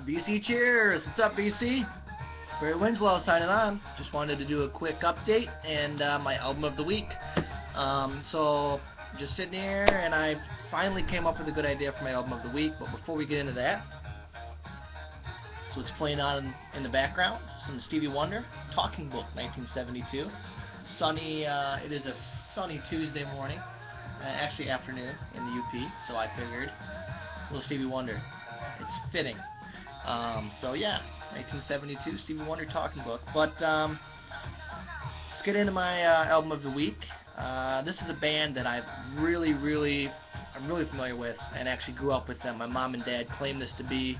BC cheers! What's up, BC? Barry Winslow signing on. Just wanted to do a quick update and my album of the week. So, just sitting here and I finally came up with a good idea for my album of the week. But before we get into that, so it's playing on in the background. Some Stevie Wonder, Talking Book, 1972. Sunny. It is a sunny Tuesday morning, actually afternoon in the UP. So I figured, little Stevie Wonder. It's fitting. So yeah, 1972 Stevie Wonder Talking Book. But let's get into my album of the week. This is a band that I'm really familiar with, and actually grew up with them. My mom and dad claim this to be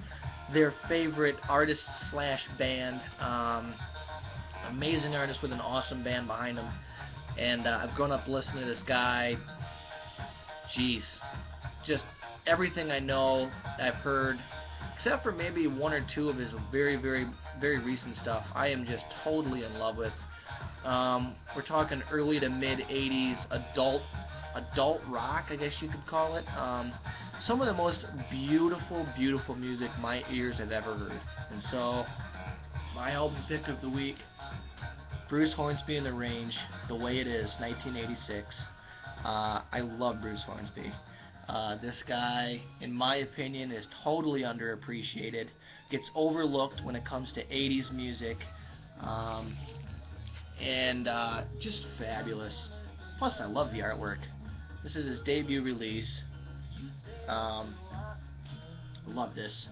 their favorite artist slash band. Amazing artist with an awesome band behind them, and I've grown up listening to this guy. Jeez, just everything I know, I've heard, except for maybe one or two of his very recent stuff. I am just totally in love with. We're talking early to mid '80s adult rock, I guess you could call it. Some of the most beautiful music my ears have ever heard. And so, my album pick of the week, Bruce Hornsby and the Range, The Way It Is, 1986. I love Bruce Hornsby. This guy, in my opinion, is totally underappreciated. Gets overlooked when it comes to 80s music. And just fabulous. Plus, I love the artwork. This is his debut release. Love this.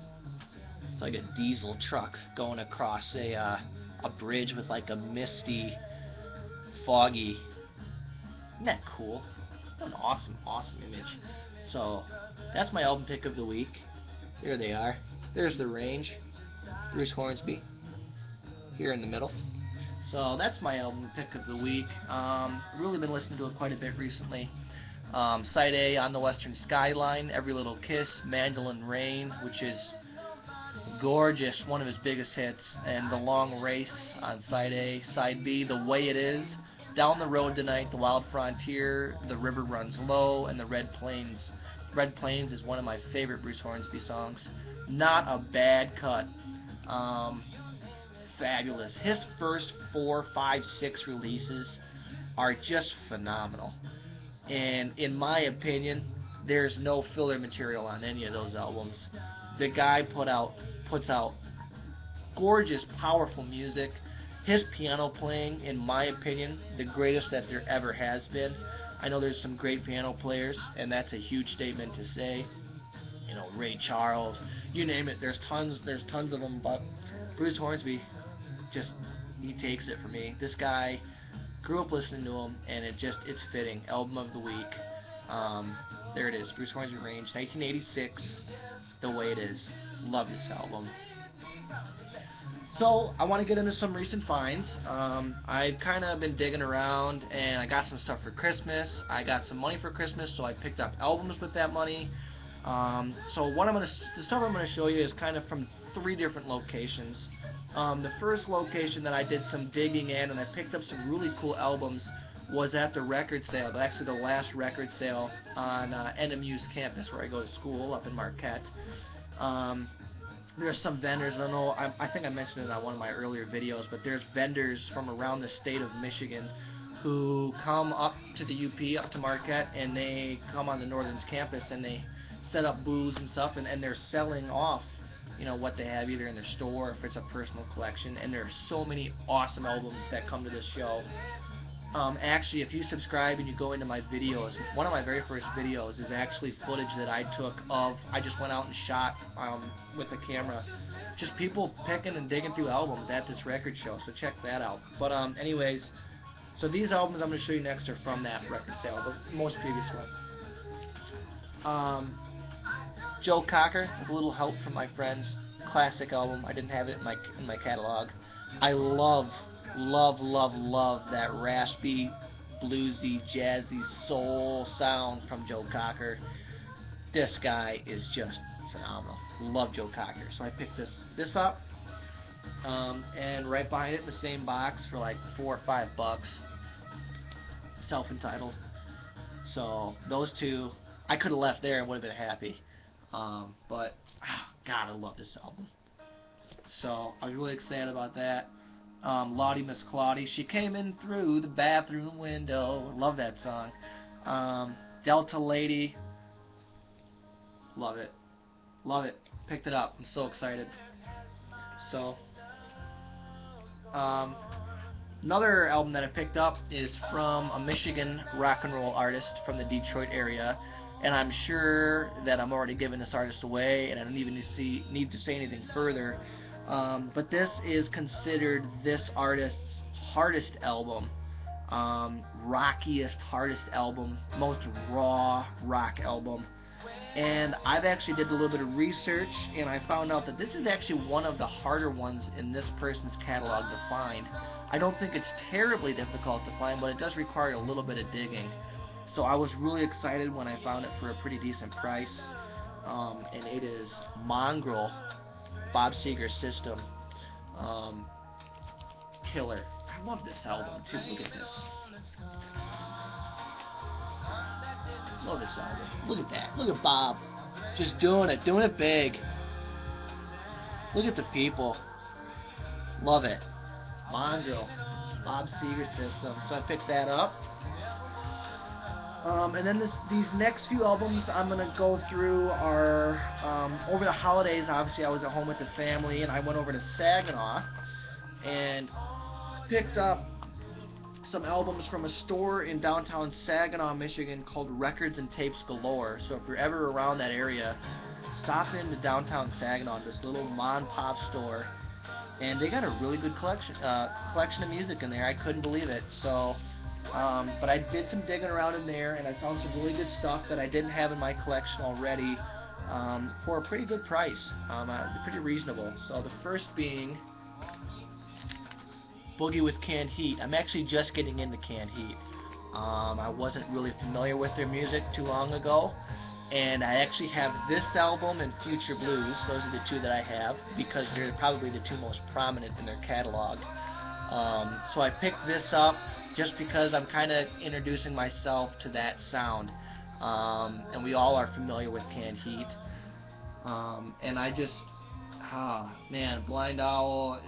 It's like a diesel truck going across a bridge with like a misty, foggy. Isn't that cool? What an awesome image. So that's my album pick of the week. There they are. There's the Range. Bruce Hornsby here in the middle. So that's my album pick of the week. Really been listening to it quite a bit recently. Side A, On the Western Skyline, Every Little Kiss, Mandolin Rain, which is gorgeous, one of his biggest hits, and The Long Race on Side A. Side B, The Way It Is, Down the Road Tonight, The Wild Frontier, The River Runs Low, and The Red Plains. Red Plains is one of my favorite Bruce Hornsby songs. Not a bad cut. Fabulous. His first 4, 5, 6 releases are just phenomenal. And in my opinion, there's no filler material on any of those albums. The guy puts out gorgeous, powerful music. His piano playing, in my opinion, the greatest that there ever has been. I know there's some great piano players, and that's a huge statement to say. You know, Ray Charles, you name it. There's tons of them, but Bruce Hornsby, just he takes it for me. This guy, grew up listening to him, and it's fitting. Album of the week. There it is, Bruce Hornsby Range, 1986. The Way It Is. Love this album. So I want to get into some recent finds. I've kind of been digging around, and I got some stuff for Christmas. I got some money for Christmas, so I picked up albums with that money. So the stuff I'm gonna show you is kind of from 3 different locations. The first location that I did some digging in and I picked up some really cool albums was at the record sale. Actually, the last record sale on NMU's campus where I go to school up in Marquette. There's some vendors. I don't know. I think I mentioned it on one of my earlier videos, but there's vendors from around the state of Michigan who come up to the UP, up to Marquette, and they come on the Northern's campus and they set up booths and stuff, and they're selling off, you know, what they have either in their store or if it's a personal collection. And there are so many awesome albums that come to this show. Actually, if you subscribe and you go into my videos, one of my very first videos is actually footage that I took of, I just went out and shot with the camera, just people picking and digging through albums at this record show, so check that out. But anyways, so these albums I'm going to show you next are from that record sale, the most previous one. Joe Cocker, with a little help from my friends, classic album. I didn't have it in my catalog. I love that raspy, bluesy, jazzy soul sound from Joe Cocker. This guy is just phenomenal. Love Joe Cocker. So I picked this up, and right behind it in the same box for like $4 or $5, self-entitled. So those two, I could have left there and would have been happy. But God, I love this album. So I was really excited about that. Lottie Miss Claudie, she came in through the bathroom window. Love that song. Delta Lady, love it. Love it. Picked it up. I'm so excited. So, um, another album that I picked up is from a Michigan rock and roll artist from the Detroit area, and I'm sure that I'm already giving this artist away, and I don't even need to say anything further. But this is considered this artist's hardest album, rockiest, hardest album, most raw rock album. And I've actually did a little bit of research, and I found out that this is actually one of the harder ones in this person's catalog to find. I don't think it's terribly difficult to find, but it does require a little bit of digging. So I was really excited when I found it for a pretty decent price. And it is Mongrel, Bob Seger's System. Um, Killer. I love this album too. Look at this. Love this album. Look at that. Look at Bob. Just doing it big. Look at the people. Love it. Mongrel. Bob Seger System. So I picked that up. And then these next few albums I'm going to go through are, over the holidays, obviously I was at home with the family, and I went over to Saginaw and picked up some albums from a store in downtown Saginaw, Michigan called Records and Tapes Galore. So if you're ever around that area, stop into downtown Saginaw, this little mom and pop store, and they got a really good collection of music in there. I couldn't believe it. So, but I did some digging around in there, and I found some really good stuff that I didn't have in my collection already, for a pretty good price, pretty reasonable. So the first being Boogie with Canned Heat. I'm actually just getting into Canned Heat. I wasn't really familiar with their music too long ago, and I actually have this album and Future Blues. Those are the two that I have because they're probably the two most prominent in their catalog. So I picked this up just because I'm kind of introducing myself to that sound, and we all are familiar with Canned Heat. And I just, man, Blind Owl,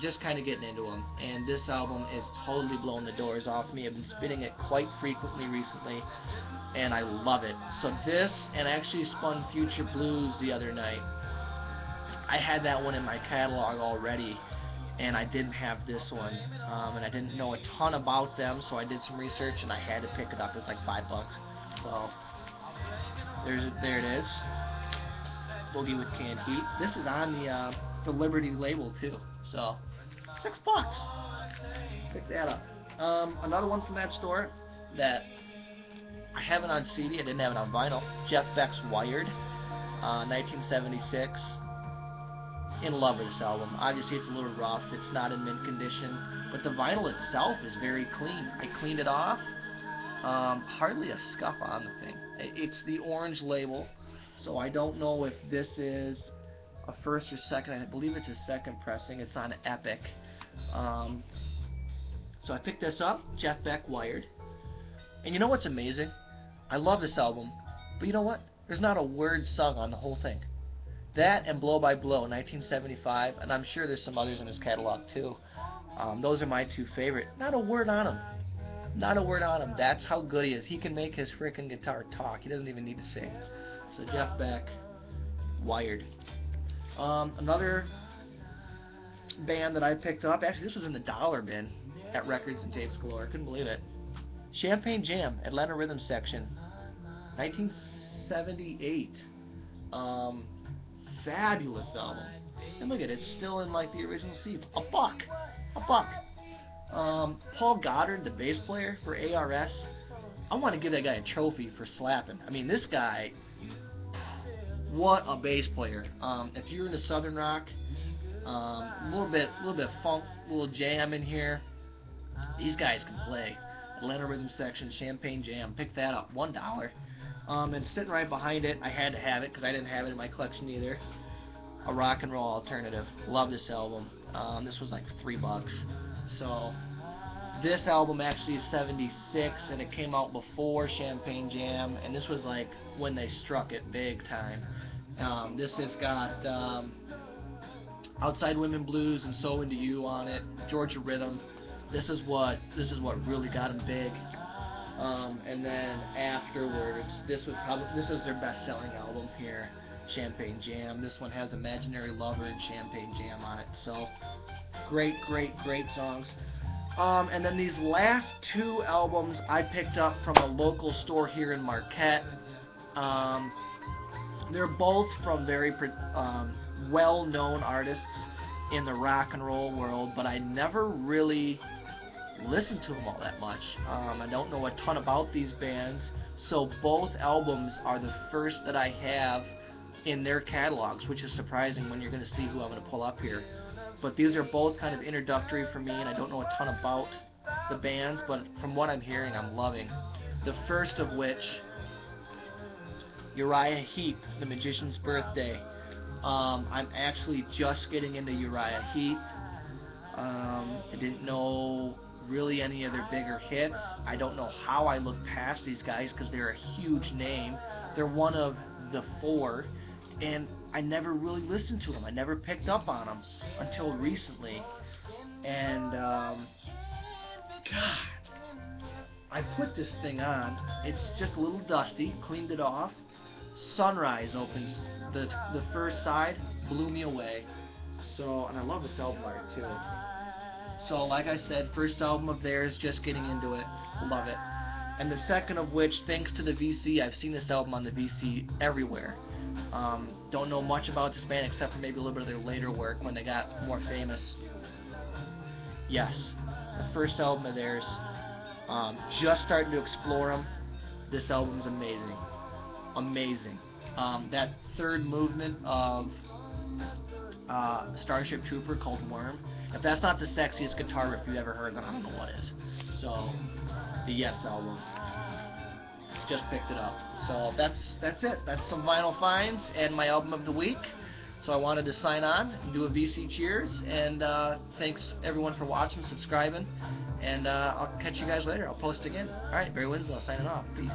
just kind of getting into them. And this album is totally blowing the doors off me. I've been spinning it quite frequently recently, and I love it. So this, and I actually spun Future Blues the other night. I had that one in my catalog already, and I didn't have this one, and I didn't know a ton about them, so I did some research, and I had to pick it up. It's like $5. So there it is. Boogie with Canned Heat. This is on the Liberty label too. So $6. Pick that up. Another one from that store that I have it on CD. I didn't have it on vinyl. Jeff Beck's Wired, 1976. In love with this album. Obviously, it's a little rough. It's not in mint condition, but the vinyl itself is very clean. I cleaned it off. Hardly a scuff on the thing. It's the orange label. So I don't know if this is a first or second. I believe it's a second pressing. It's on Epic. So I picked this up, Jeff Beck Wired. And you know what's amazing? I love this album, but you know what? There's not a word sung on the whole thing. That and Blow by Blow, 1975, and I'm sure there's some others in his catalog too. Those are my two favorite. Not a word on them. Not a word on him. That's how good he is. He can make his freaking guitar talk. He doesn't even need to sing. So Jeff Beck, Wired. Another band that I picked up, actually this was in the dollar bin at Records and Tapes Galore. I couldn't believe it. Champagne Jam, Atlanta Rhythm Section, 1978. Fabulous album. And look at it, it's still in like the original sleeve. $1. Paul Goddard, the bass player for ARS. I want to give that guy a trophy for slapping. I mean, this guy, what a bass player. If you're into Southern rock, a little bit funk, a little jam in here, these guys can play. Atlanta Rhythm Section, Champagne Jam, pick that up, $1. And sitting right behind it, I had to have it because I didn't have it in my collection either. A rock and roll alternative. Love this album. This was like $3. So this album actually is 76, and it came out before Champagne Jam, and this was like when they struck it big time. This has got Outside Women Blues and So Into You on it. Georgia Rhythm. This is what really got them big. And then afterwards, this is their best-selling album here, Champagne Jam. This one has Imaginary Lover and Champagne Jam on it. So great, great, great songs. And then these last two albums I picked up from a local store here in Marquette. Um, they're both from very well-known artists in the rock and roll world, but I never really listened to them all that much. I don't know a ton about these bands, so both albums are the first that I have in their catalogs, which is surprising when you're going to see who I'm going to pull up here. But these are both kind of introductory for me, and I don't know a ton about the bands, but from what I'm hearing, I'm loving. The first of which, Uriah Heep, The Magician's Birthday. I'm actually just getting into Uriah Heep. I didn't know really any of their bigger hits. I don't know how I look past these guys because they're a huge name. They're one of the four, and I never really listened to them. I never picked up on them until recently. And God, I put this thing on. It's just a little dusty. Cleaned it off. Sunrise opens the first side, blew me away. So, and I love this album art too. So, like I said, first album of theirs, just getting into it, love it. And the second of which, thanks to the VC, I've seen this album on the VC everywhere. Don't know much about this band except for maybe a little bit of their later work when they got more famous. Yes, the first album of theirs. Just starting to explore them. This album's amazing. Amazing. That third movement of Starship Trooper called Worm. If that's not the sexiest guitar riff you've ever heard, then I don't know what is. So, the Yes album. Just picked it up. So that's it. That's some vinyl finds and my album of the week. So I wanted to sign on and do a VC cheers. And thanks everyone for watching, subscribing. And I'll catch you guys later. I'll post again. Alright, Barry Winslow signing off. Peace.